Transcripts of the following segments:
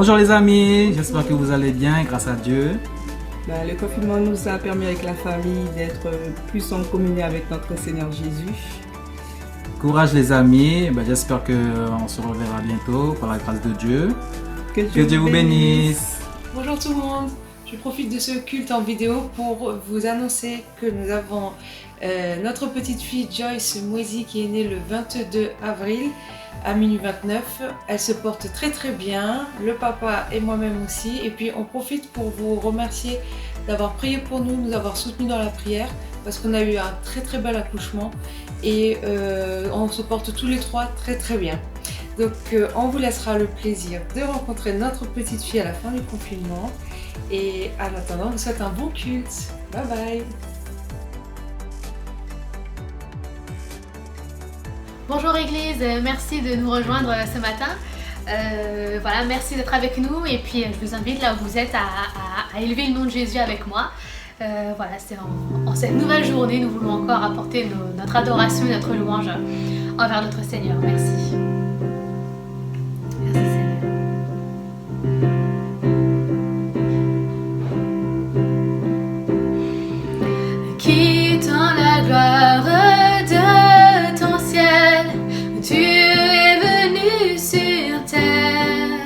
Bonjour les amis, j'espère que vous allez bien grâce à Dieu. Le confinement nous a permis avec la famille d'être plus en communion avec notre Seigneur Jésus. Courage les amis, j'espère qu'on se reverra bientôt par la grâce de Dieu. Que Dieu vous bénisse. Bonjour tout le monde, je profite de ce culte en vidéo pour vous annoncer que nous avons notre petite fille Joyce Moisy qui est née le 22 avril à minuit 29. Elle se porte très très bien, le papa et moi-même aussi. Et puis on profite pour vous remercier d'avoir prié pour nous, nous avoir soutenus dans la prière parce qu'on a eu un très très bel accouchement et on se porte tous les trois très très bien. Donc on vous laissera le plaisir de rencontrer notre petite fille à la fin du confinement. Et en attendant, on vous souhaite un bon culte. Bye bye. Bonjour Église, merci de nous rejoindre ce matin. Voilà, merci d'être avec nous et puis je vous invite là où vous êtes à élever le nom de Jésus avec moi. Voilà, c'est en cette nouvelle journée, nous voulons encore apporter notre adoration et notre louange envers notre Seigneur. Merci. Merci Seigneur. Quittant la gloire de ton ciel, tu es venu sur terre,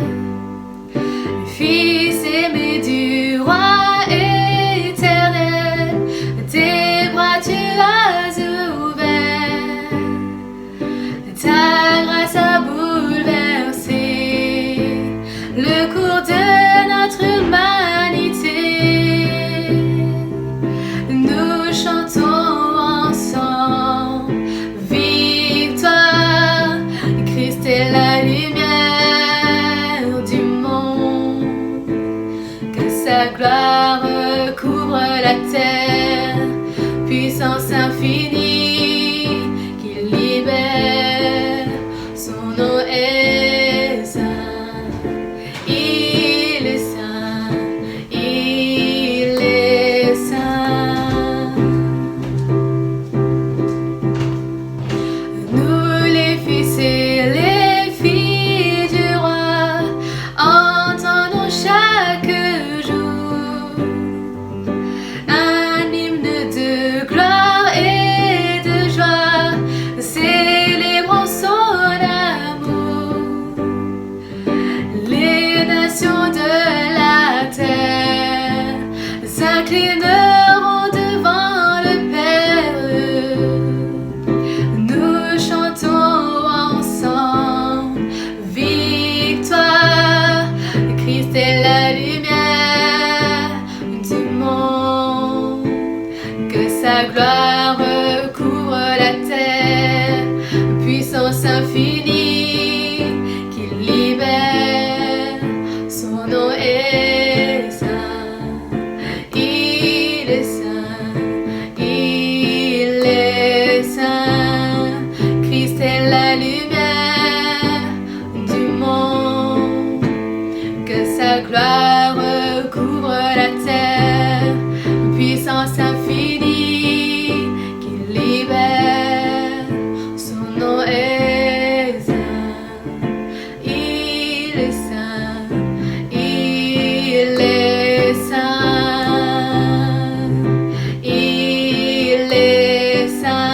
Fils aimé du roi éternel, tes bras tu as ouverts, ta grâce a bouleversé le cours de notre humanité. Nous chantons ensemble, victoire, Christ est la lumière du monde, que sa gloire couvre la terre, puissance infinie qui libère, son nom est saint, il est saint, il est saint. Nous les fils et les filles du roi, entendons chaque jour un hymne de gloire et de joie, célébrons son amour. Les nations de la terre s'inclineront devant le Père. Nous chantons ensemble, victoire, Christ est la lumière du monde, que sa gloire couvre la terre, puissance infinie qui libère, son nom est saint, il est saint, il est saint, Christ est la lumière du monde, que sa gloire couvre la terre, puissance infinie qui libère, son nom est saint, il est saint, il est saint, il est saint,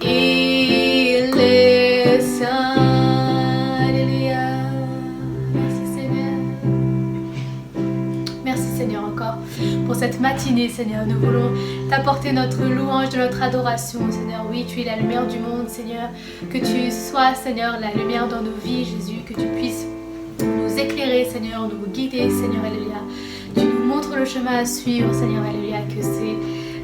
il est saint. Alléluia. Merci Seigneur. Merci Seigneur encore pour cette matinée Seigneur. Nous voulons t'apporter notre louange, de notre adoration Seigneur. Oui, tu es la lumière du monde Seigneur. Que tu sois Seigneur la lumière dans nos vies Jésus. Que tu puisses nous éclairer Seigneur, nous guider Seigneur. Alléluia. Tu nous montres le chemin à suivre Seigneur. Alléluia. Que ces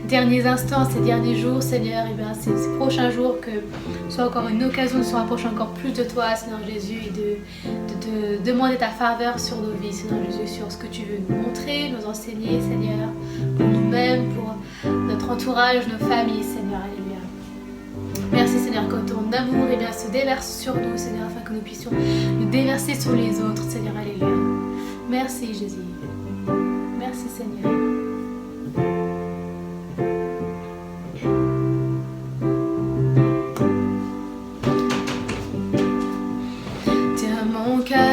derniers instants, ces derniers jours Seigneur, et bien ces prochains jours, que soit encore une occasion de se rapprocher encore plus de toi Seigneur Jésus, et de te demander ta faveur sur nos vies Seigneur Jésus, sur ce que tu veux nous montrer, nous enseigner Seigneur, pour nous-mêmes, pour notre entourage, nos familles Seigneur. Alléluia. Merci Seigneur que ton amour bien, se déverse sur nous Seigneur, afin que nous puissions le déverser sur les autres Seigneur. Alléluia. Merci Jésus. Merci Seigneur. Tiens mon cœur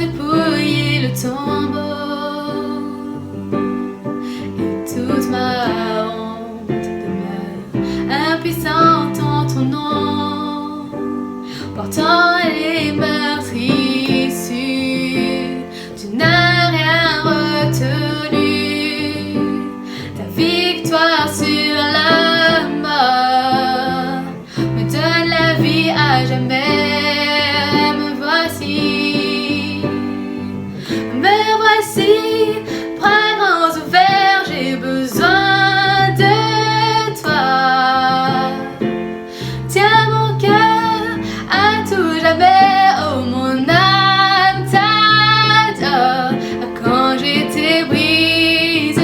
dépouiller le tombeau et toute ma honte demeure impuissante en ton nom, portant les meurtrissures, tu n'as rien retenu, ta victoire sur la mort me donne la vie à jamais. Me voici, bras grands ouverts, j'ai besoin de toi. Tiens mon cœur à tout jamais, oh mon âme t'adore. Quand j'étais brisée,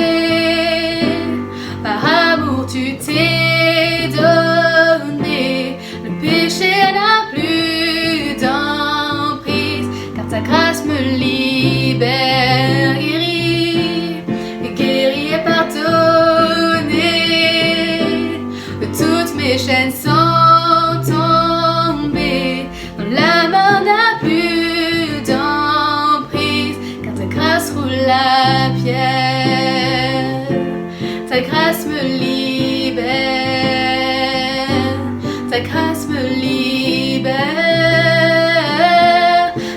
par amour tu t'es donné, le péché n'a plus d'emprise, car ta grâce me libère, guéri et pardonné. Toutes mes chaînes sont tombées, dont la main n'a plus d'emprise, car ta grâce roule la pierre, ta grâce me libère, ta grâce me libère,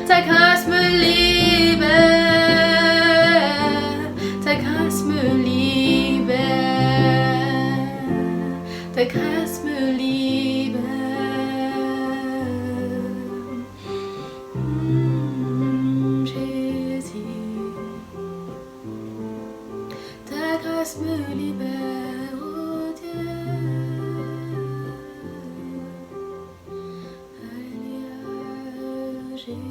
ta grâce me libère, ta grâce me libère, ta grâce me libère. Jésus, ta grâce me libère, oh Dieu. Alléluia, Jésus.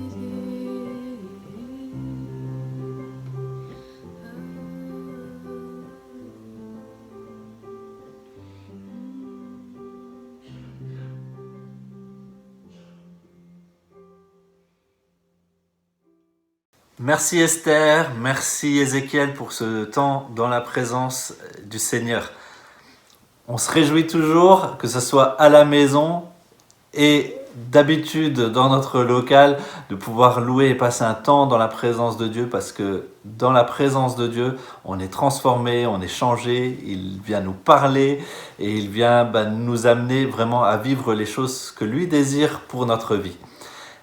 Merci Esther, merci Ézéchiel pour ce temps dans la présence du Seigneur. On se réjouit toujours, que ce soit à la maison et d'habitude dans notre local, de pouvoir louer et passer un temps dans la présence de Dieu, parce que dans la présence de Dieu, on est transformé, on est changé, il vient nous parler et il vient nous amener vraiment à vivre les choses que lui désire pour notre vie.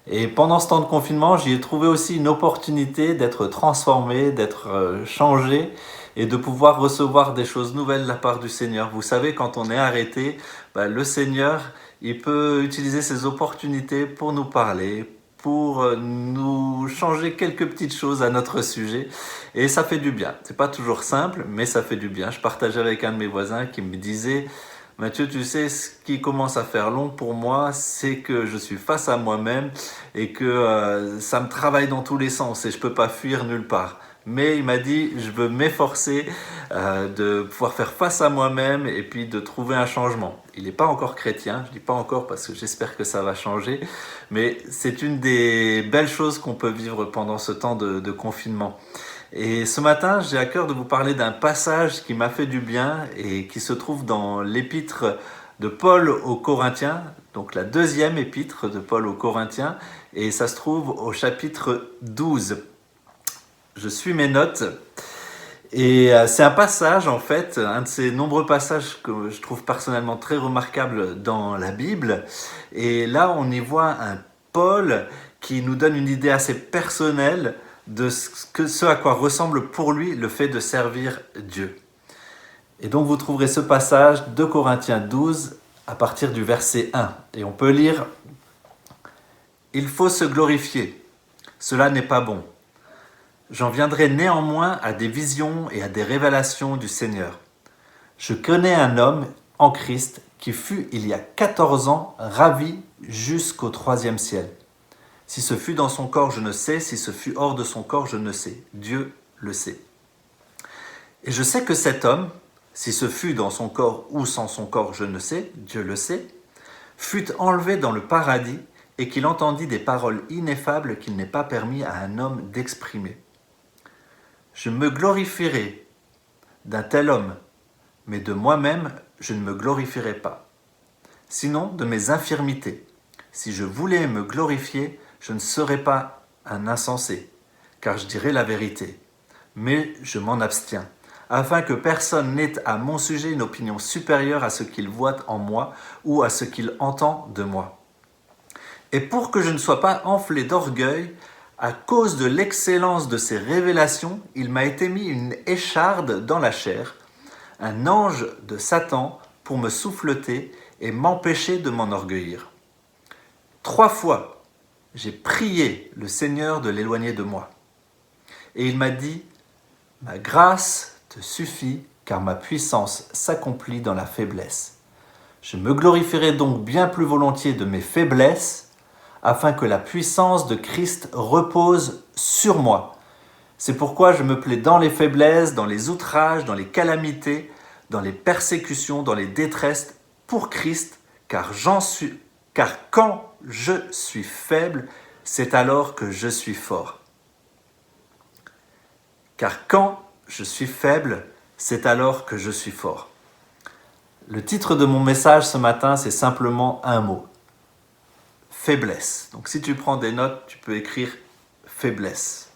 Et pendant ce temps de confinement, j'y ai trouvé aussi une opportunité d'être transformé, d'être changé et de pouvoir recevoir des choses nouvelles de la part du Seigneur. Vous savez, quand on est arrêté, le Seigneur, il peut utiliser ces opportunités pour nous parler, pour nous changer quelques petites choses à notre sujet. Et ça fait du bien. C'est pas toujours simple, mais ça fait du bien. Je partageais avec un de mes voisins qui me disait: Mathieu, tu sais, ce qui commence à faire long pour moi, c'est que je suis face à moi-même et que ça me travaille dans tous les sens et je ne peux pas fuir nulle part. Mais il m'a dit, je veux m'efforcer de pouvoir faire face à moi-même et puis de trouver un changement. Il n'est pas encore chrétien, je ne dis pas encore parce que j'espère que ça va changer, mais c'est une des belles choses qu'on peut vivre pendant ce temps de confinement. Et ce matin, j'ai à cœur de vous parler d'un passage qui m'a fait du bien et qui se trouve dans l'épître de Paul aux Corinthiens, donc la deuxième épître de Paul aux Corinthiens, et ça se trouve au chapitre 12. Je suis mes notes, et c'est un passage, en fait, un de ces nombreux passages que je trouve personnellement très remarquables dans la Bible, et là on y voit un Paul qui nous donne une idée assez personnelle de ce à quoi ressemble pour lui le fait de servir Dieu. Et donc vous trouverez ce passage de Corinthiens 12 à partir du verset 1. Et on peut lire: « Il faut se glorifier, cela n'est pas bon. J'en viendrai néanmoins à des visions et à des révélations du Seigneur. Je connais un homme en Christ qui fut il y a 14 ans ravi jusqu'au 3e ciel. Si ce fut dans son corps, je ne sais. Si ce fut hors de son corps, je ne sais. Dieu le sait. Et je sais que cet homme, si ce fut dans son corps ou sans son corps, je ne sais, Dieu le sait, fut enlevé dans le paradis et qu'il entendit des paroles ineffables qu'il n'est pas permis à un homme d'exprimer. Je me glorifierai d'un tel homme, mais de moi-même, je ne me glorifierai pas. Sinon, de mes infirmités. Si je voulais me glorifier, je ne serais pas un insensé. car je dirai la vérité. Mais je m'en abstiens, afin que personne n'ait à mon sujet une opinion supérieure à ce qu'il voit en moi ou à ce qu'il entend de moi. Et pour que je ne sois pas enflé d'orgueil, à cause de l'excellence de ces révélations, il m'a été mis une écharde dans la chair, un ange de Satan pour me souffleter et m'empêcher de m'enorgueillir. 3 fois, j'ai prié le Seigneur de l'éloigner de moi. Et il m'a dit, « Ma grâce te suffit, car ma puissance s'accomplit dans la faiblesse. Je me glorifierai donc bien plus volontiers de mes faiblesses, afin que la puissance de Christ repose sur moi. C'est pourquoi je me plais dans les faiblesses, dans les outrages, dans les calamités, dans les persécutions, dans les détresses, pour Christ, car quand je suis faible, c'est alors que je suis fort. » Car quand je suis faible, c'est alors que je suis fort. Le titre de mon message ce matin, c'est simplement un mot. Faiblesse. Donc si tu prends des notes, tu peux écrire faiblesse.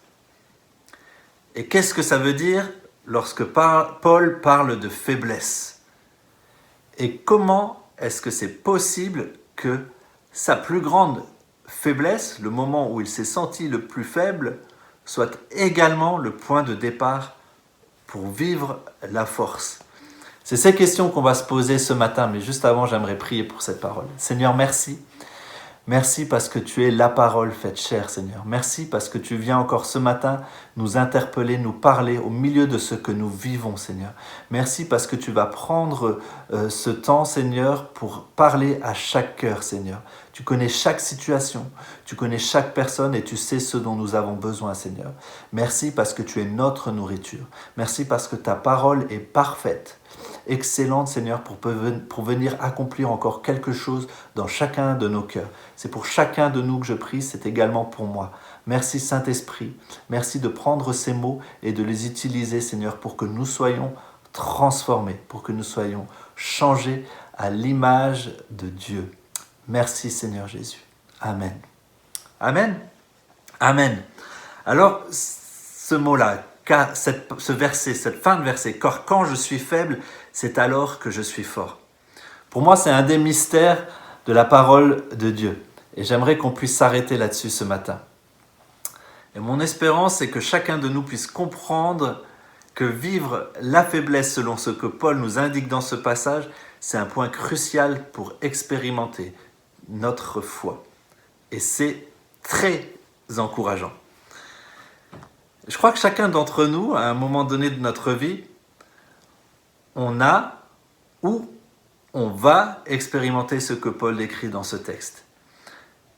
Et qu'est-ce que ça veut dire lorsque Paul parle de faiblesse? Et comment est-ce que c'est possible que sa plus grande faiblesse, le moment où il s'est senti le plus faible, soit également le point de départ pour vivre la force? C'est ces questions qu'on va se poser ce matin, mais juste avant, j'aimerais prier pour cette parole. Seigneur, merci. Merci parce que tu es la parole faite chair, Seigneur. Merci parce que tu viens encore ce matin nous interpeller, nous parler au milieu de ce que nous vivons, Seigneur. Merci parce que tu vas prendre ce temps, Seigneur, pour parler à chaque cœur, Seigneur. Tu connais chaque situation, tu connais chaque personne et tu sais ce dont nous avons besoin, Seigneur. Merci parce que tu es notre nourriture. Merci parce que ta parole est parfaite. Excellente, Seigneur, pour venir accomplir encore quelque chose dans chacun de nos cœurs. C'est pour chacun de nous que je prie, c'est également pour moi. Merci Saint-Esprit, merci de prendre ces mots et de les utiliser, Seigneur, pour que nous soyons transformés, pour que nous soyons changés à l'image de Dieu. Merci Seigneur Jésus. Amen. Amen. Amen. Alors, ce mot-là, ce verset, cette fin de verset, car quand je suis faible, c'est alors que je suis fort. Pour moi, c'est un des mystères de la parole de Dieu. Et j'aimerais qu'on puisse s'arrêter là-dessus ce matin. Et mon espérance, c'est que chacun de nous puisse comprendre que vivre la faiblesse selon ce que Paul nous indique dans ce passage, c'est un point crucial pour expérimenter notre foi. Et c'est très encourageant. Je crois que chacun d'entre nous, à un moment donné de notre vie, on a ou on va expérimenter ce que Paul décrit dans ce texte.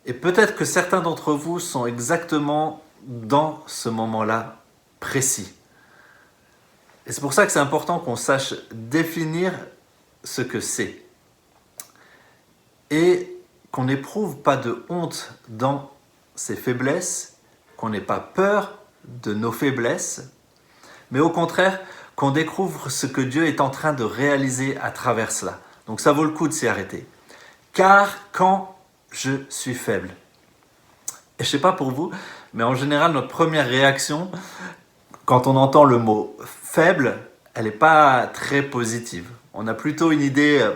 Et peut-être que certains d'entre vous sont exactement dans ce moment-là précis. Et c'est pour ça que c'est important qu'on sache définir ce que c'est. Et qu'on n'éprouve pas de honte dans ses faiblesses, qu'on n'ait pas peur de nos faiblesses, mais au contraire, qu'on découvre ce que Dieu est en train de réaliser à travers cela. Donc ça vaut le coup de s'y arrêter. Car quand je suis faible. Et je ne sais pas pour vous, mais en général, notre première réaction, quand on entend le mot faible, elle n'est pas très positive. On a plutôt une idée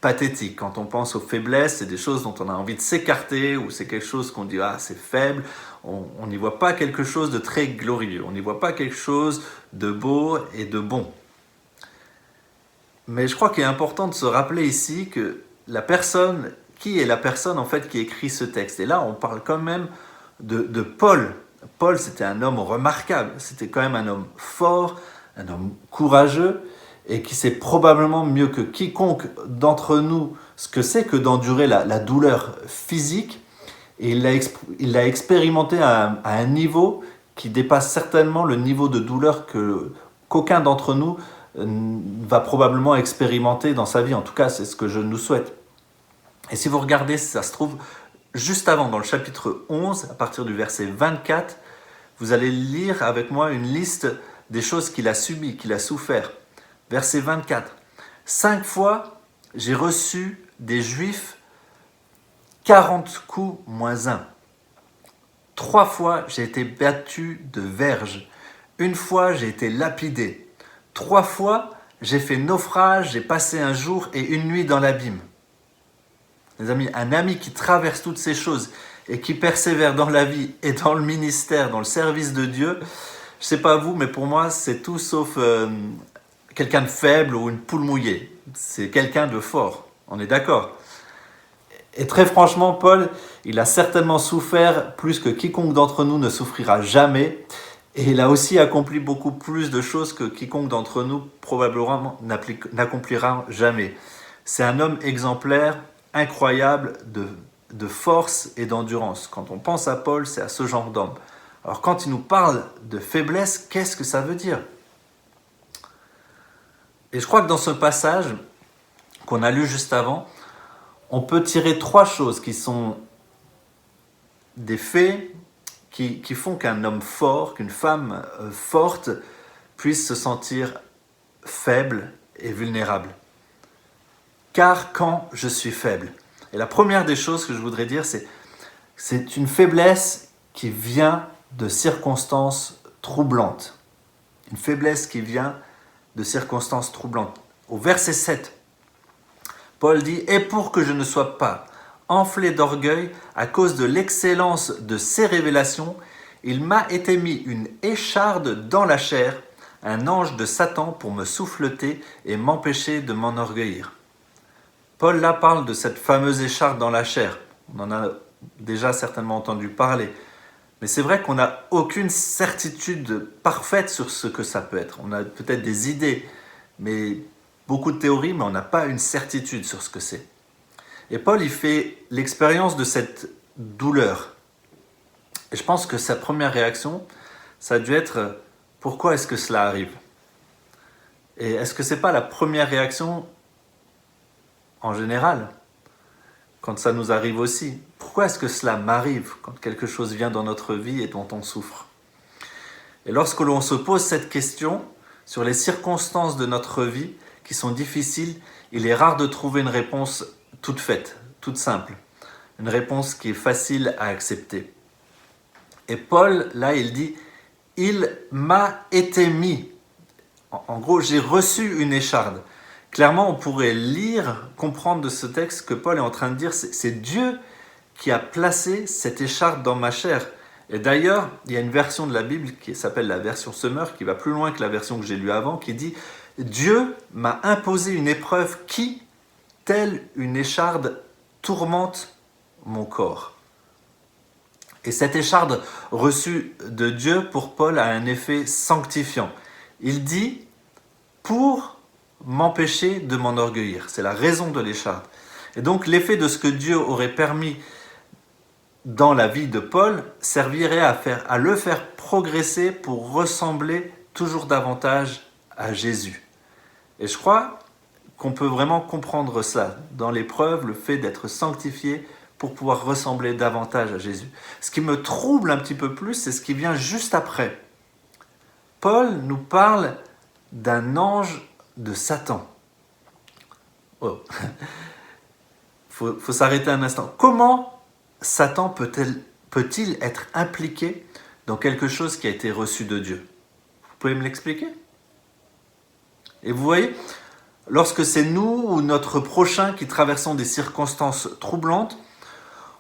pathétique. Quand on pense aux faiblesses, c'est des choses dont on a envie de s'écarter, ou c'est quelque chose qu'on dit « ah, c'est faible ». On n'y voit pas quelque chose de très glorieux. On n'y voit pas quelque chose de beau et de bon. Mais je crois qu'il est important de se rappeler ici que qui est la personne en fait qui écrit ce texte. Et là, on parle quand même de Paul. Paul, c'était un homme remarquable. C'était quand même un homme fort, un homme courageux, et qui sait probablement mieux que quiconque d'entre nous ce que c'est que d'endurer la douleur physique. Et il l'a expérimenté à un niveau qui dépasse certainement le niveau de douleur qu'aucun d'entre nous va probablement expérimenter dans sa vie. En tout cas, c'est ce que je nous souhaite. Et si vous regardez, ça se trouve juste avant, dans le chapitre 11, à partir du verset 24, vous allez lire avec moi une liste des choses qu'il a subies, qu'il a souffert. Verset 24. 5 fois, j'ai reçu des Juifs 40 coups moins 1. 3 fois, j'ai été battu de verge. 1 fois, j'ai été lapidé. 3 fois, j'ai fait naufrage, j'ai passé un jour et une nuit dans l'abîme. Les amis, un ami qui traverse toutes ces choses et qui persévère dans la vie et dans le ministère, dans le service de Dieu, je ne sais pas vous, mais pour moi, c'est tout sauf quelqu'un de faible ou une poule mouillée. C'est quelqu'un de fort, on est d'accord. Et très franchement, Paul, il a certainement souffert plus que quiconque d'entre nous ne souffrira jamais. Et il a aussi accompli beaucoup plus de choses que quiconque d'entre nous probablement n'accomplira jamais. C'est un homme exemplaire, incroyable, de force et d'endurance. Quand on pense à Paul, c'est à ce genre d'homme. Alors quand il nous parle de faiblesse, qu'est-ce que ça veut dire? Et je crois que dans ce passage qu'on a lu juste avant, on peut tirer 3 choses qui sont des faits qui font qu'un homme fort, qu'une femme forte puisse se sentir faible et vulnérable. Car quand je suis faible. Et la première des choses que je voudrais dire, c'est une faiblesse qui vient de circonstances troublantes. Une faiblesse qui vient de circonstances troublantes. Au verset 7, Paul dit « Et pour que je ne sois pas enflé d'orgueil à cause de l'excellence de ses révélations, il m'a été mis une écharde dans la chair, un ange de Satan pour me souffleter et m'empêcher de m'enorgueillir. » Paul là parle de cette fameuse écharde dans la chair. On en a déjà certainement entendu parler. Mais c'est vrai qu'on n'a aucune certitude parfaite sur ce que ça peut être. On a peut-être des idées, mais beaucoup de théories, mais on n'a pas une certitude sur ce que c'est. Et Paul, il fait l'expérience de cette douleur. Et je pense que sa première réaction, ça a dû être « Pourquoi est-ce que cela arrive ?» Et est-ce que ce n'est pas la première réaction en général, quand ça nous arrive aussi? Pourquoi est-ce que cela m'arrive quand quelque chose vient dans notre vie et dont on souffre? Et lorsque l'on se pose cette question sur les circonstances de notre vie qui sont difficiles, il est rare de trouver une réponse toute faite, toute simple. Une réponse qui est facile à accepter. Et Paul, là, il dit « Il m'a été mis ». En gros, j'ai reçu une écharde. Clairement, on pourrait lire, comprendre de ce texte que Paul est en train de dire, c'est Dieu qui a placé cette écharde dans ma chair. Et d'ailleurs, il y a une version de la Bible qui s'appelle la version Summer, qui va plus loin que la version que j'ai lue avant, qui dit « Dieu m'a imposé une épreuve qui, telle une écharde, tourmente mon corps. » Et cette écharde reçue de Dieu, pour Paul, a un effet sanctifiant. Il dit « pour m'empêcher de m'enorgueillir ». C'est la raison de l'écharde. Et donc l'effet de ce que Dieu aurait permis dans la vie de Paul servirait à le faire progresser pour ressembler toujours davantage à Jésus. Et je crois qu'on peut vraiment comprendre cela dans l'épreuve, le fait d'être sanctifié pour pouvoir ressembler davantage à Jésus. Ce qui me trouble un petit peu plus, c'est ce qui vient juste après. Paul nous parle d'un ange de Satan. Oh. Faut s'arrêter un instant. Comment Satan peut-il être impliqué dans quelque chose qui a été reçu de Dieu? Vous pouvez me l'expliquer? Et vous voyez, lorsque c'est nous ou notre prochain qui traversons des circonstances troublantes,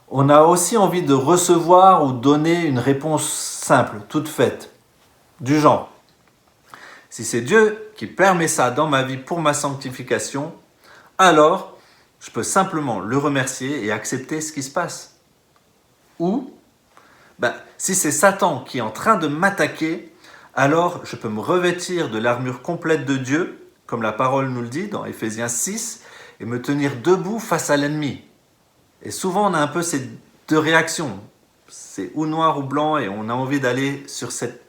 on a aussi envie de recevoir ou donner une réponse simple, toute faite, du genre. Si c'est Dieu qui permet ça dans ma vie pour ma sanctification, alors je peux simplement le remercier et accepter ce qui se passe. Ou, si c'est Satan qui est en train de m'attaquer, alors je peux me revêtir de l'armure complète de Dieu, comme la parole nous le dit dans Éphésiens 6, et me tenir debout face à l'ennemi. Et souvent on a un peu ces 2 réactions, c'est ou noir ou blanc, et on a envie d'aller sur cette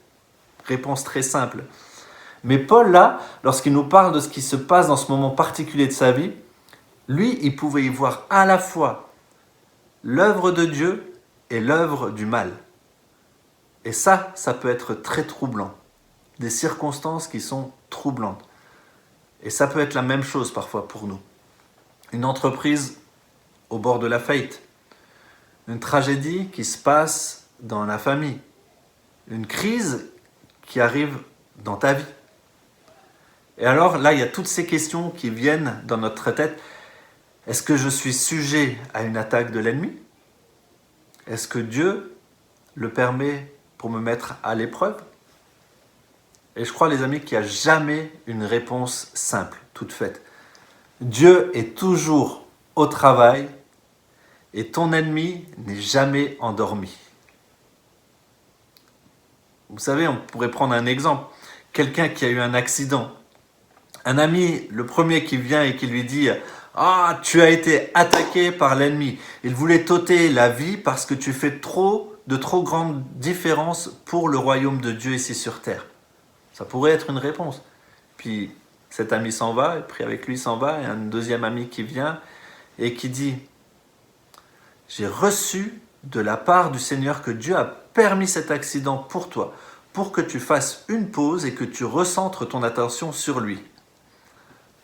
réponse très simple. Mais Paul là, lorsqu'il nous parle de ce qui se passe dans ce moment particulier de sa vie, lui, il pouvait y voir à la fois l'œuvre de Dieu et l'œuvre du mal. Et ça peut être très troublant. Des circonstances qui sont troublantes. Et ça peut être la même chose parfois pour nous. Une entreprise au bord de la faillite. Une tragédie qui se passe dans la famille, une crise qui arrive dans ta vie. Et alors là, il y a toutes ces questions qui viennent dans notre tête. Est-ce que je suis sujet à une attaque de l'ennemi? Est-ce que Dieu le permet pour me mettre à l'épreuve? Et je crois, les amis, qu'il n'y a jamais une réponse simple, toute faite. Dieu est toujours au travail et ton ennemi n'est jamais endormi. Vous savez, on pourrait prendre un exemple. Quelqu'un qui a eu un accident. Un ami, le premier qui vient et qui lui dit « Ah, tu as été attaqué par l'ennemi. Il voulait t'ôter la vie parce que tu fais de trop grandes différences pour le royaume de Dieu ici sur terre. » Ça pourrait être une réponse. Puis cet ami s'en va, et puis avec lui s'en va, et un deuxième ami qui vient et qui dit « J'ai reçu de la part du Seigneur que Dieu a permis cet accident pour toi, pour que tu fasses une pause et que tu recentres ton attention sur lui. »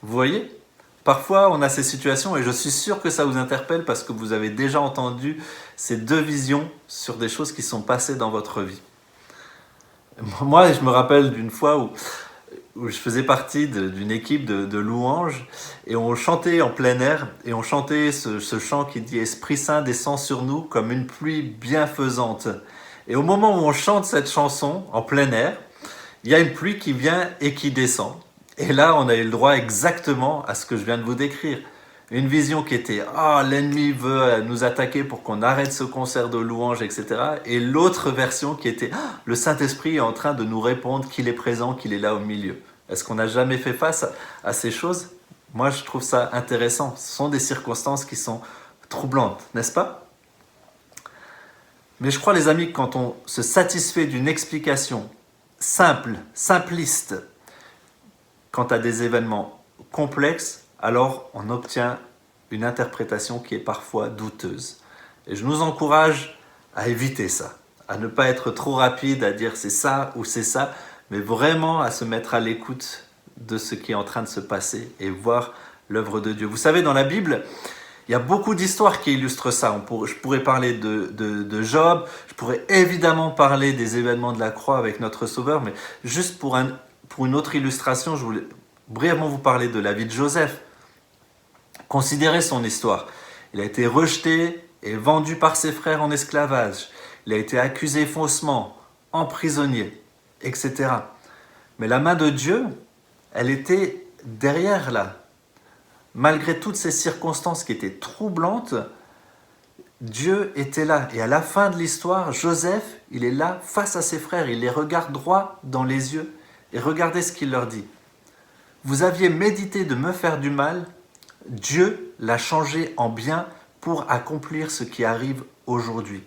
Vous voyez ? Parfois, on a ces situations et je suis sûr que ça vous interpelle parce que vous avez déjà entendu ces deux visions sur des choses qui sont passées dans votre vie. Moi, je me rappelle d'une fois où je faisais partie d'une équipe de louanges et on chantait en plein air et on chantait ce chant qui dit « Esprit Saint descend sur nous comme une pluie bienfaisante ». Et au moment où on chante cette chanson en plein air, il y a une pluie qui vient et qui descend. Et là, on a eu le droit exactement à ce que je viens de vous décrire. Une vision qui était « Ah, l'ennemi veut nous attaquer pour qu'on arrête ce concert de louanges, etc. » Et l'autre version qui était « Le Saint-Esprit est en train de nous répondre qu'il est présent, qu'il est là au milieu. » Est-ce qu'on n'a jamais fait face à ces choses? Moi, je trouve ça intéressant. Ce sont des circonstances qui sont troublantes, n'est-ce pas? Mais je crois, les amis, que quand on se satisfait d'une explication simple, simpliste, quant à des événements complexes, alors on obtient une interprétation qui est parfois douteuse. Et je nous encourage à éviter ça, à ne pas être trop rapide à dire c'est ça ou c'est ça, mais vraiment à se mettre à l'écoute de ce qui est en train de se passer et voir l'œuvre de Dieu. Vous savez, dans la Bible, il y a beaucoup d'histoires qui illustrent ça. Je pourrais parler de Job, je pourrais évidemment parler des événements de la croix avec notre Sauveur, mais juste pour une autre illustration, je voulais brièvement vous parler de la vie de Joseph. Considérez son histoire. Il a été rejeté et vendu par ses frères en esclavage. Il a été accusé faussement, emprisonné, etc. Mais la main de Dieu, elle était derrière là. Malgré toutes ces circonstances qui étaient troublantes, Dieu était là. Et à la fin de l'histoire, Joseph, il est là face à ses frères. Il les regarde droit dans les yeux. Et regardez ce qu'il leur dit. « Vous aviez médité de me faire du mal, Dieu l'a changé en bien pour accomplir ce qui arrive aujourd'hui,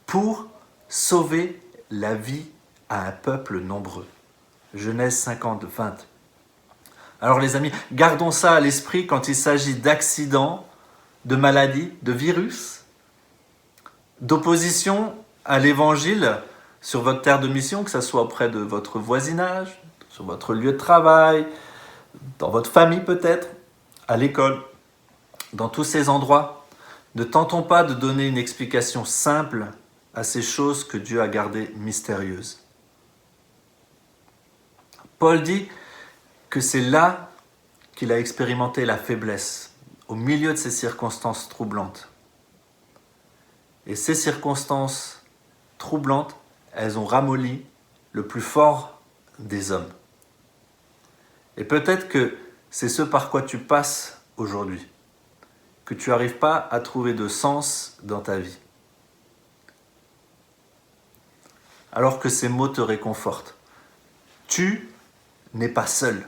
pour sauver la vie à un peuple nombreux. » Genèse 50, 20. Alors les amis, gardons ça à l'esprit quand il s'agit d'accidents, de maladies, de virus, d'opposition à l'évangile sur votre terre de mission, que ce soit auprès de votre voisinage, sur votre lieu de travail, dans votre famille peut-être, à l'école, dans tous ces endroits. Ne tentons pas de donner une explication simple à ces choses que Dieu a gardées mystérieuses. Paul dit que c'est là qu'il a expérimenté la faiblesse, au milieu de ces circonstances troublantes. Et ces circonstances troublantes, elles ont ramolli le plus fort des hommes. Et peut-être que c'est ce par quoi tu passes aujourd'hui, que tu n'arrives pas à trouver de sens dans ta vie. Alors que ces mots te réconfortent. Tu n'es pas seul.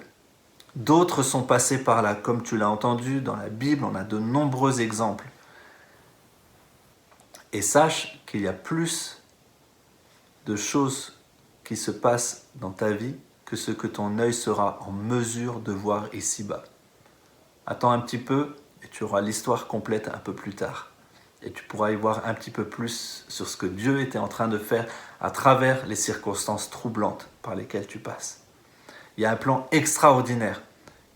D'autres sont passés par là, comme tu l'as entendu dans la Bible, on a de nombreux exemples. Et sache qu'il y a plus de choses qui se passent dans ta vie que ce que ton œil sera en mesure de voir ici-bas. Attends un petit peu et tu auras l'histoire complète un peu plus tard. Et tu pourras y voir un petit peu plus sur ce que Dieu était en train de faire à travers les circonstances troublantes par lesquelles tu passes. Il y a un plan extraordinaire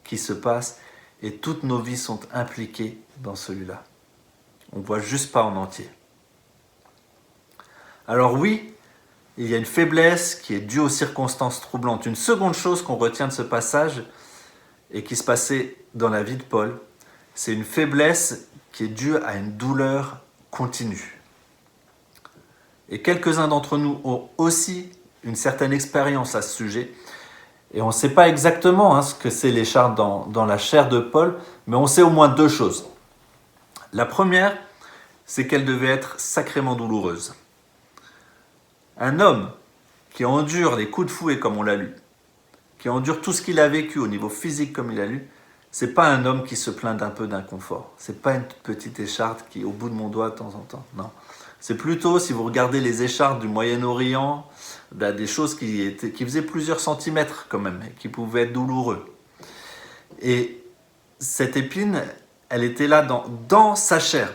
qui se passe et toutes nos vies sont impliquées dans celui-là. On ne voit juste pas en entier. Alors oui, il y a une faiblesse qui est due aux circonstances troublantes. Une seconde chose qu'on retient de ce passage et qui se passait dans la vie de Paul, c'est une faiblesse qui est due à une douleur continue. Et quelques-uns d'entre nous ont aussi une certaine expérience à ce sujet. Et on ne sait pas exactement ce que c'est l'écharpe dans la chair de Paul, mais on sait au moins deux choses. La première, c'est qu'elle devait être sacrément douloureuse. Un homme qui endure les coups de fouet comme on l'a lu, qui endure tout ce qu'il a vécu au niveau physique comme il a lu, c'est pas un homme qui se plaint d'un peu d'inconfort. C'est pas une petite écharpe qui est au bout de mon doigt de temps en temps. Non. C'est plutôt, si vous regardez les écharpes du Moyen-Orient, des choses qui faisaient plusieurs centimètres quand même, et qui pouvaient être douloureux. Et cette épine, elle était là dans sa chair.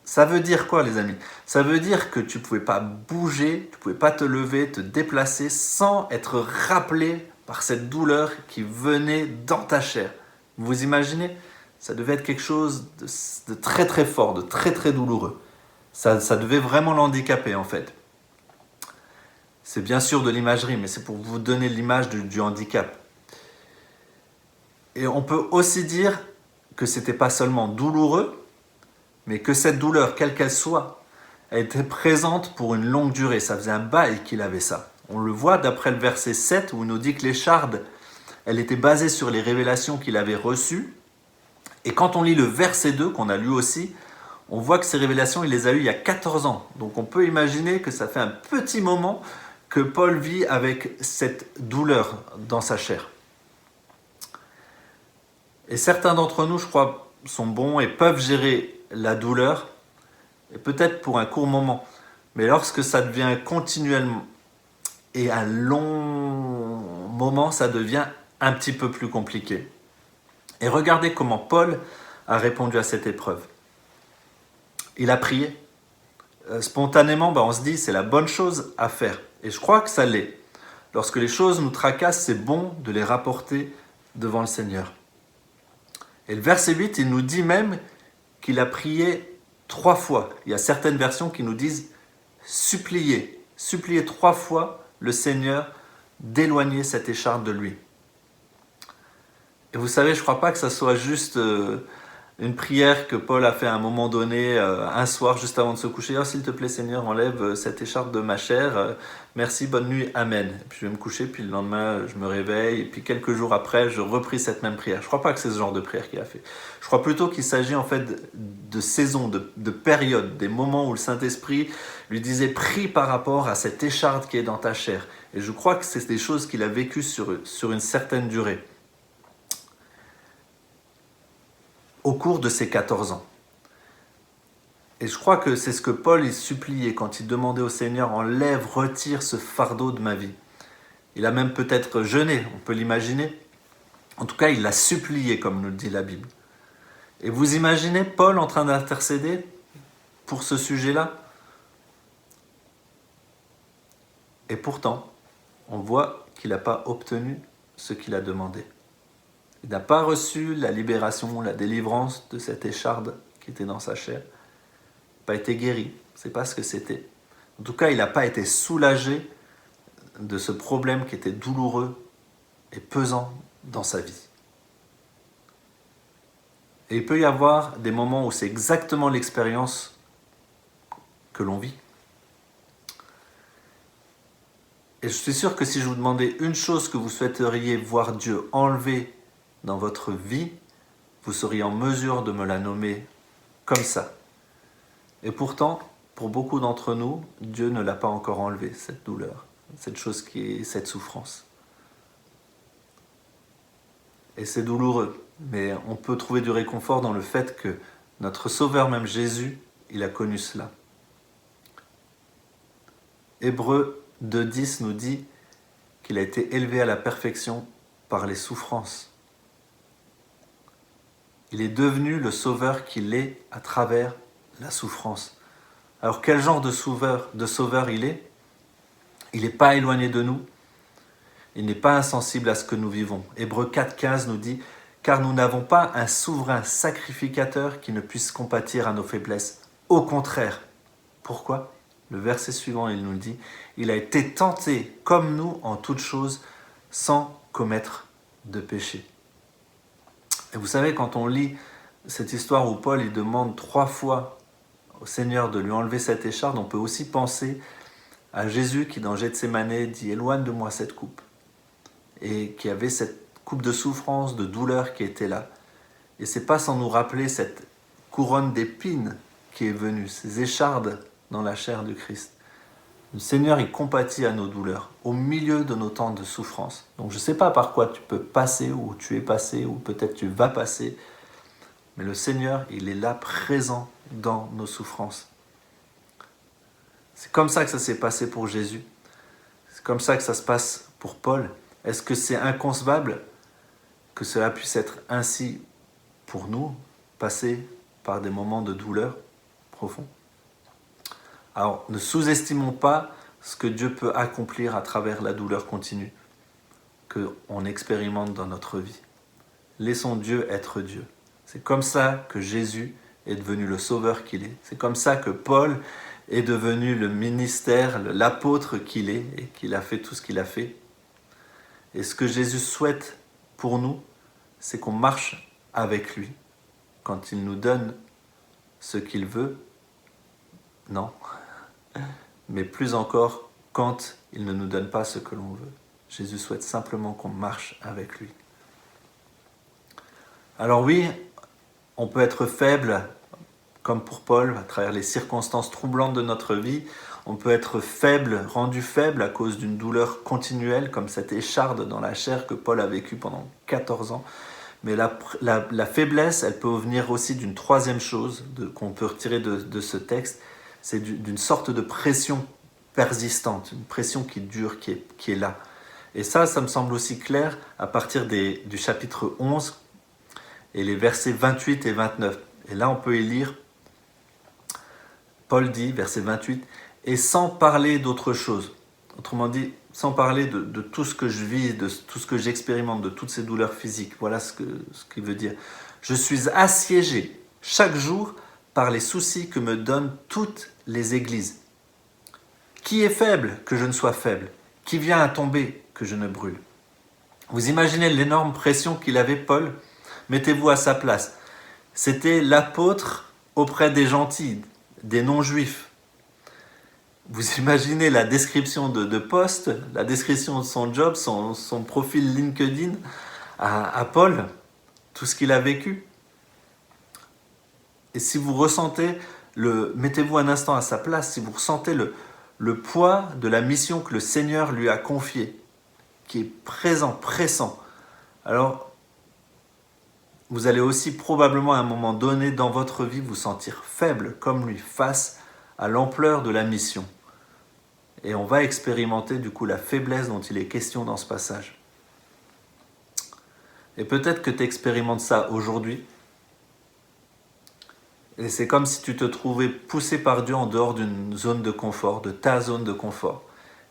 Ça veut dire quoi, les amis? Ça veut dire que tu ne pouvais pas bouger, tu ne pouvais pas te lever, te déplacer sans être rappelé par cette douleur qui venait dans ta chair. Vous imaginez? Ça devait être quelque chose de très très fort, de très très douloureux. Ça devait vraiment l'handicaper en fait. C'est bien sûr de l'imagerie, mais c'est pour vous donner l'image du handicap. Et on peut aussi dire que ce n'était pas seulement douloureux, mais que cette douleur, quelle qu'elle soit, elle était présente pour une longue durée. Ça faisait un bail qu'il avait ça. On le voit d'après le verset 7 où il nous dit que l'écharpe, elle était basée sur les révélations qu'il avait reçues. Et quand on lit le verset 2, qu'on a lu aussi, on voit que ces révélations, il les a eues il y a 14 ans. Donc on peut imaginer que ça fait un petit moment que Paul vit avec cette douleur dans sa chair. Et certains d'entre nous, je crois, sont bons et peuvent gérer la douleur, et peut-être pour un court moment. Mais lorsque ça devient continuellement et un long moment, ça devient un petit peu plus compliqué. Et regardez comment Paul a répondu à cette épreuve. Il a prié. Spontanément, on se dit c'est la bonne chose à faire. Et je crois que ça l'est. Lorsque les choses nous tracassent, c'est bon de les rapporter devant le Seigneur. Et le verset 8, il nous dit même qu'il a prié 3 fois. Il y a certaines versions qui nous disent supplier 3 fois le Seigneur d'éloigner cette écharpe de lui. Et vous savez, je ne crois pas que ça soit juste une prière que Paul a fait à un moment donné, un soir, juste avant de se coucher. « Oh, s'il te plaît, Seigneur, enlève cette écharpe de ma chair. Merci, bonne nuit, Amen. » Et puis je vais me coucher, puis le lendemain, je me réveille. Et puis quelques jours après, je repris cette même prière. Je ne crois pas que c'est ce genre de prière qu'il a fait. Je crois plutôt qu'il s'agit en fait de saisons, de périodes, des moments où le Saint-Esprit lui disait « Prie par rapport à cette écharpe qui est dans ta chair. » Et je crois que c'est des choses qu'il a vécues sur une certaine durée. Au cours de ses 14 ans. Et je crois que c'est ce que Paul il suppliait quand il demandait au Seigneur « Enlève, retire ce fardeau de ma vie ». Il a même peut-être jeûné, on peut l'imaginer. En tout cas, il l'a supplié, comme nous le dit la Bible. Et vous imaginez Paul en train d'intercéder pour ce sujet-là? Et pourtant, on voit qu'il n'a pas obtenu ce qu'il a demandé. Il n'a pas reçu la libération, la délivrance de cette écharpe qui était dans sa chair. Il n'a pas été guéri, c'est pas ce que c'était. En tout cas, il n'a pas été soulagé de ce problème qui était douloureux et pesant dans sa vie. Et il peut y avoir des moments où c'est exactement l'expérience que l'on vit. Et je suis sûr que si je vous demandais une chose que vous souhaiteriez voir Dieu enlever dans votre vie, vous seriez en mesure de me la nommer comme ça. Et pourtant, pour beaucoup d'entre nous, Dieu ne l'a pas encore enlevé, cette douleur, cette chose qui est cette souffrance. Et c'est douloureux, mais on peut trouver du réconfort dans le fait que notre Sauveur, même Jésus, il a connu cela. Hébreux 2.10 nous dit qu'il a été élevé à la perfection par les souffrances. Il est devenu le sauveur qu'il est à travers la souffrance. Alors quel genre de sauveur il est? Il n'est pas éloigné de nous. Il n'est pas insensible à ce que nous vivons. Hébreux 4.15 nous dit « Car nous n'avons pas un souverain sacrificateur qui ne puisse compatir à nos faiblesses. Au contraire. » Pourquoi? Le verset suivant, il nous le dit, il a été tenté comme nous en toutes choses sans commettre de péché. Et vous savez, quand on lit cette histoire où Paul il demande 3 fois au Seigneur de lui enlever cette écharde, on peut aussi penser à Jésus qui dans Gethsémanée dit « Éloigne de moi cette coupe » et qui avait cette coupe de souffrance, de douleur qui était là. Et c'est pas sans nous rappeler cette couronne d'épines qui est venue, ces échardes dans la chair du Christ. Le Seigneur, il compatit à nos douleurs, au milieu de nos temps de souffrance. Donc je ne sais pas par quoi tu peux passer, ou tu es passé, ou peut-être tu vas passer, mais le Seigneur, il est là, présent dans nos souffrances. C'est comme ça que ça s'est passé pour Jésus. C'est comme ça que ça se passe pour Paul. Est-ce que c'est inconcevable que cela puisse être ainsi pour nous, passer par des moments de douleur profonds? Alors, ne sous-estimons pas ce que Dieu peut accomplir à travers la douleur continue qu'on expérimente dans notre vie. Laissons Dieu être Dieu. C'est comme ça que Jésus est devenu le sauveur qu'il est. C'est comme ça que Paul est devenu le ministère, l'apôtre qu'il est et qu'il a fait tout ce qu'il a fait. Et ce que Jésus souhaite pour nous, c'est qu'on marche avec lui. Quand il nous donne ce qu'il veut, non. Mais plus encore, quand il ne nous donne pas ce que l'on veut. Jésus souhaite simplement qu'on marche avec lui. Alors oui, on peut être faible, comme pour Paul, à travers les circonstances troublantes de notre vie. On peut être faible, rendu faible à cause d'une douleur continuelle, comme cette écharde dans la chair que Paul a vécue pendant 14 ans. Mais la faiblesse, elle peut venir aussi d'une troisième chose qu'on peut retirer de ce texte, c'est d'une sorte de pression persistante, une pression qui dure, qui est là. Et ça me semble aussi clair à partir du chapitre 11 et les versets 28 et 29. Et là, on peut y lire, Paul dit, verset 28, « Et sans parler d'autre chose », autrement dit, sans parler de tout ce que je vis, de tout ce que j'expérimente, de toutes ces douleurs physiques. Voilà ce qu'il veut dire. « Je suis assiégé chaque jour par les soucis que me donnent toutes les églises. Qui est faible que je ne sois faible? Qui vient à tomber que je ne brûle ?» Vous imaginez l'énorme pression qu'il avait, Paul? Mettez-vous à sa place. C'était l'apôtre auprès des gentils, des non-juifs. Vous imaginez la description de poste, la description de son job, son profil LinkedIn à Paul, tout ce qu'il a vécu. Et si vous ressentez, mettez-vous un instant à sa place, si vous ressentez le poids de la mission que le Seigneur lui a confiée, qui est présent, pressant, alors vous allez aussi probablement à un moment donné dans votre vie vous sentir faible comme lui face à l'ampleur de la mission. Et on va expérimenter du coup la faiblesse dont il est question dans ce passage. Et peut-être que tu expérimentes ça aujourd'hui. Et c'est comme si tu te trouvais poussé par Dieu en dehors d'une zone de confort, de ta zone de confort.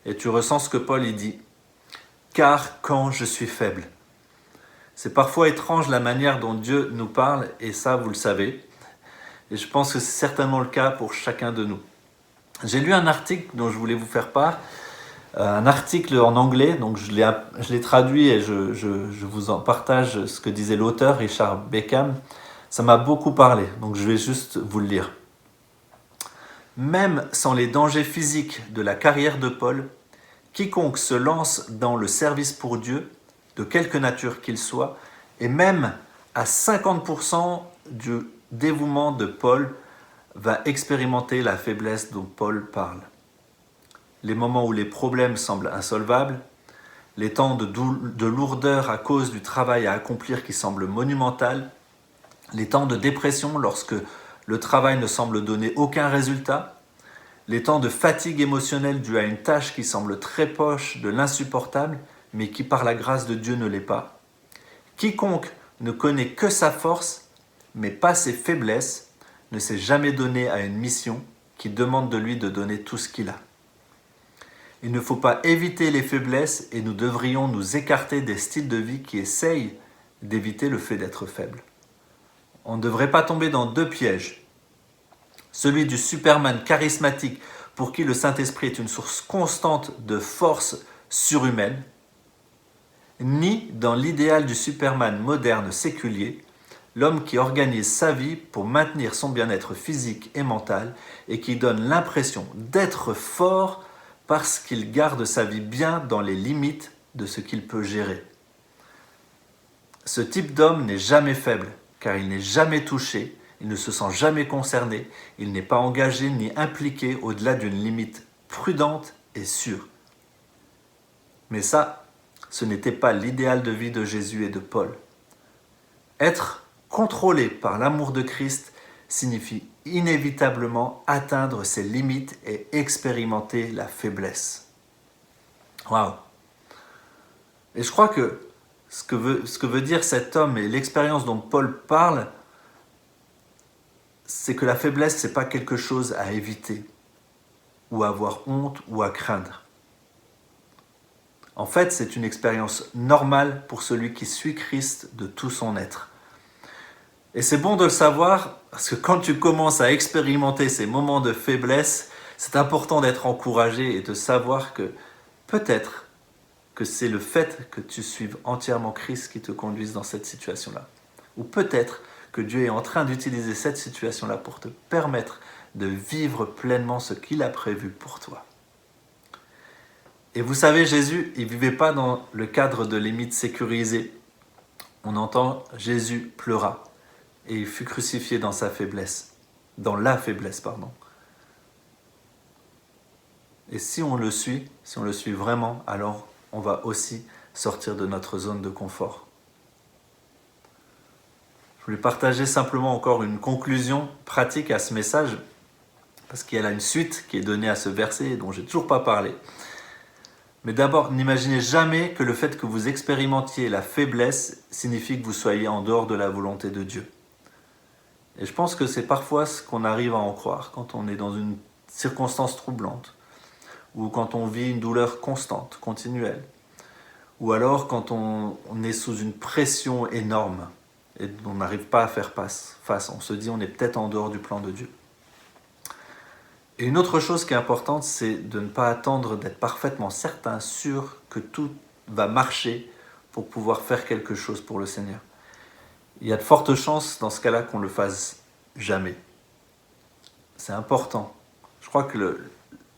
Et tu ressens ce que Paul il dit. « Car quand je suis faible ». C'est parfois étrange la manière dont Dieu nous parle, et ça vous le savez. Et je pense que c'est certainement le cas pour chacun de nous. J'ai lu un article dont je voulais vous faire part, un article en anglais, donc je l'ai traduit et je vous en partage ce que disait l'auteur Richard Beckham. Ça m'a beaucoup parlé, donc je vais juste vous le lire. Même sans les dangers physiques de la carrière de Paul, quiconque se lance dans le service pour Dieu, de quelque nature qu'il soit, et même à 50% du dévouement de Paul, va expérimenter la faiblesse dont Paul parle. Les moments où les problèmes semblent insolvables, les temps de lourdeur à cause du travail à accomplir qui semble monumental, les temps de dépression lorsque le travail ne semble donner aucun résultat, les temps de fatigue émotionnelle due à une tâche qui semble très proche de l'insupportable, mais qui par la grâce de Dieu ne l'est pas. Quiconque ne connaît que sa force, mais pas ses faiblesses, ne s'est jamais donné à une mission qui demande de lui de donner tout ce qu'il a. Il ne faut pas éviter les faiblesses et nous devrions nous écarter des styles de vie qui essayent d'éviter le fait d'être faible. On ne devrait pas tomber dans deux pièges. Celui du Superman charismatique, pour qui le Saint-Esprit est une source constante de force surhumaine, ni dans l'idéal du Superman moderne séculier, l'homme qui organise sa vie pour maintenir son bien-être physique et mental et qui donne l'impression d'être fort parce qu'il garde sa vie bien dans les limites de ce qu'il peut gérer. Ce type d'homme n'est jamais faible, car il n'est jamais touché, il ne se sent jamais concerné, il n'est pas engagé ni impliqué au-delà d'une limite prudente et sûre. Mais ça, ce n'était pas l'idéal de vie de Jésus et de Paul. Être contrôlé par l'amour de Christ signifie inévitablement atteindre ses limites et expérimenter la faiblesse. Waouh! Et je crois que ce que veut dire cet homme et l'expérience dont Paul parle, c'est que la faiblesse, ce n'est pas quelque chose à éviter, ou à avoir honte, ou à craindre. En fait, c'est une expérience normale pour celui qui suit Christ de tout son être. Et c'est bon de le savoir, parce que quand tu commences à expérimenter ces moments de faiblesse, c'est important d'être encouragé et de savoir que peut-être que c'est le fait que tu suives entièrement Christ qui te conduise dans cette situation-là. Ou peut-être que Dieu est en train d'utiliser cette situation-là pour te permettre de vivre pleinement ce qu'il a prévu pour toi. Et vous savez, Jésus, il ne vivait pas dans le cadre de limites sécurisées. On entend Jésus pleura et il fut crucifié dans sa faiblesse, dans la faiblesse, pardon. Et si on le suit vraiment, alors on va aussi sortir de notre zone de confort. Je voulais partager simplement encore une conclusion pratique à ce message, parce qu'il y a là une suite qui est donnée à ce verset et dont je n'ai toujours pas parlé. Mais d'abord, n'imaginez jamais que le fait que vous expérimentiez la faiblesse signifie que vous soyez en dehors de la volonté de Dieu. Et je pense que c'est parfois ce qu'on arrive à en croire quand on est dans une circonstance troublante, ou quand on vit une douleur constante, continuelle, ou alors quand on est sous une pression énorme et on n'arrive pas à faire face. On se dit on est peut-être en dehors du plan de Dieu. Et une autre chose qui est importante, c'est de ne pas attendre d'être parfaitement certain, sûr que tout va marcher pour pouvoir faire quelque chose pour le Seigneur. Il y a de fortes chances dans ce cas-là qu'on ne le fasse jamais. C'est important. Je crois que